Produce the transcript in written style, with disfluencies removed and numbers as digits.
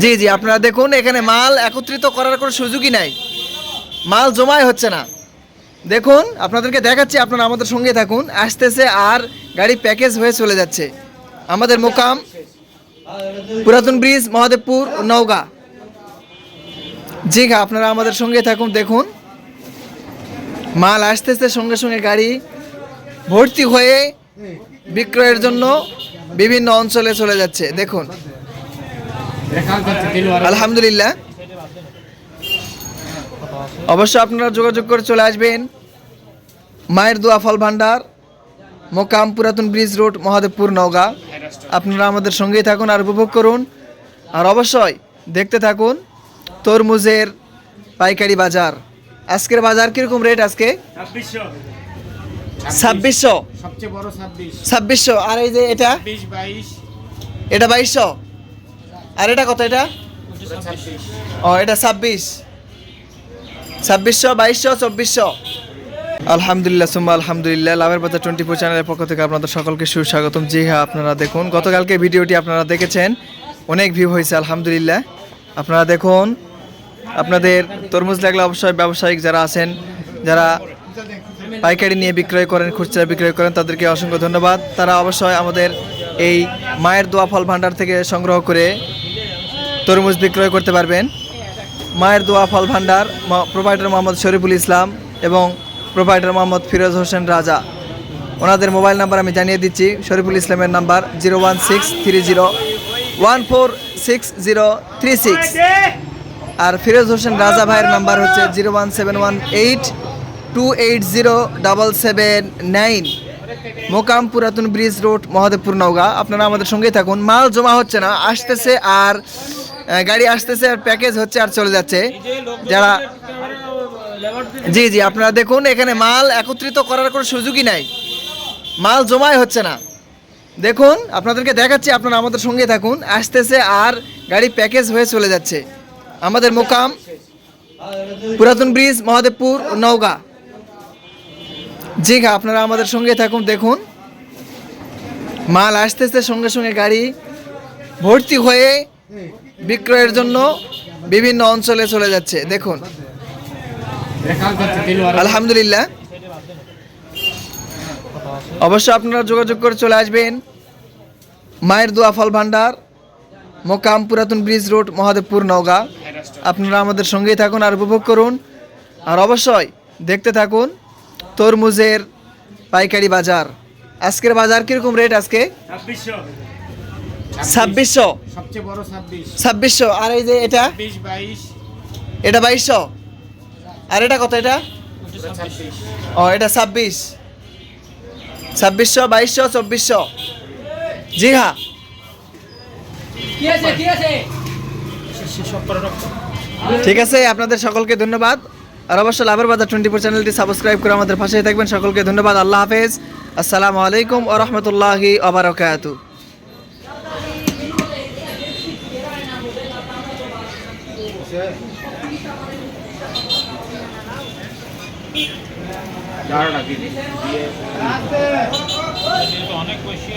জি জি, আপনারা দেখুন এখানে মাল একত্রিত করার কোনো সুযোগই নাই, মাল জমাই হচ্ছে না। দেখুন আপনাদেরকে দেখাচ্ছি, আপনারা আমাদের সঙ্গে থাকুন। আসতেছে আর গাড়ি প্যাকেজ হয়ে চলে যাচ্ছে। আমাদের মোকাম পুরাতন ব্রিজ, মহাদেবপুর, নওগাঁ। জি হ্যাঁ, আপনারা আমাদের সঙ্গে থাকুন। দেখুন মাল আসতেছে, সঙ্গে সঙ্গে গাড়ি ভর্তি হয়ে বিক্রয়ের জন্য বিভিন্ন অঞ্চলে চলে যাচ্ছে। দেখুন আলহামদুলিল্লাহ। অবশ্য আপনারা যোগাযোগ করে চলে আসবেন মায়ের দোয়া ফল ভান্ডার, মোকাম পুরাতন ব্রিজ রোড, মহাদেবপুর, নওগাঁ। আপনারা আমাদের সঙ্গেই থাকুন আর উপভোগ করুন। আর অবশ্যই দেখতে থাকুন তরমুজের পাইকারি বাজার। আজকের বাজার কিরকম রেট? আজকে 2600, সবচেয়ে বড় 2600। আর এই যে এটা 22 এটা 2200। আর এটা কত? এটা 26 ও, এটা 2600, 2200, 2400। আলহামদুলিল্লাহ সুম্মা আলহামদুলিল্লাহ। লাভের বাজার 24 চ্যানেলের পক্ষ থেকে আপনাদের সকলকে সুস্বাগতম। জি হ্যাঁ, আপনারা দেখুন গতকালকে ভিডিওটি আপনারা দেখেছেন, অনেক ভিউ হয়েছে আলহামদুলিল্লাহ। আপনারা দেখুন, আপনাদের তরমুজ লাগলে অবশ্যই ব্যবসায়িক যারা আছেন, যারা পাইকারি নিয়ে বিক্রয় করেন, খুচরা বিক্রয় করেন, তাদেরকে অসংখ্য ধন্যবাদ। তারা অবশ্যই আমাদের এই মায়ের দোয়া ফল ভান্ডার থেকে সংগ্রহ করে তরমুজ বিক্রয় করতে পারবেন। মায়ের দোয়া ফল ভান্ডার, প্রোপাইটার মোহাম্মদ শরীফুল ইসলাম এবং প্রোপাইটার মোহাম্মদ ফিরোজ হোসেন রাজা। ওনাদের মোবাইল নাম্বার আমি জানিয়ে দিচ্ছি। শরীফুল ইসলামের নাম্বার 01630146036, আর ফিরোজ হোসেন রাজা ভাইয়ের নাম্বার হচ্ছে 01718280779। মোকাম পুরাতন ব্রিজ রোড, মহাদেবপুর, নওগাঁ। আপনারা আমাদের সঙ্গেই থাকুন। মাল জমা হচ্ছে না, আসতেছে আর গাড়ি আসতেছে আর প্যাকেজ হচ্ছে আর চলে যাচ্ছে। যারা জি জি, আপনারা দেখুন এখানে মাল একত্রিত করার কোনো সুযোগই নাই, মাল জমাই হচ্ছে না। দেখুন আপনাদেরকে দেখাচ্ছি, আপনারা আমাদের সঙ্গে থাকুন। আসতেছে আর গাড়ি প্যাকেজ হয়ে চলে যাচ্ছে। আমাদের মোকাম পুরাতন ব্রিজ, মহাদেবপুর, নওগাঁ। জি হ্যাঁ, আপনারা আমাদের সঙ্গে থাকুন। দেখুন মাল আসতেছে, সঙ্গে সঙ্গে গাড়ি ভর্তি হয়ে বিক্রয়ের জন্য বিভিন্ন অঞ্চলে চলে যাচ্ছে। দেখুন আলহামদুলিল্লাহ। অবশ্য আপনারা যোগাযোগ করে চলে আসবেন মায়ের দোয়া ফল ভান্ডার, মোকাম পুরাতন ব্রিজ রোড, মহাদেবপুর, নওগাঁ। আপনারা আমাদের সঙ্গেই থাকুন আর উপভোগ করুন। আর অবশ্যই দেখতে থাকুন তরমুজের পাইকারি বাজার। আজকের বাজার কিরকম রেট? আজকে 2600, সবচেয়ে বড় 2600। আর এই যে এটা 22 এটা 2200। আর এটা কত? এটা 26 ও, এটা 2600, 2200, 2400। জি হ্যাঁ, ঠিক আছে। আপনাদের সকলকে ধন্যবাদ। আর অবশ্যই লাভের বাজার 24 চ্যানেলটি সাবস্ক্রাইব করে আমাদের পাশেই থাকবেন। সকলকে ধন্যবাদ। আল্লাহ হাফেজ। আসসালামু আলাইকুম ওয়া রাহমাতুল্লাহি ওয়া বারাকাতুহু। অনেক বেশি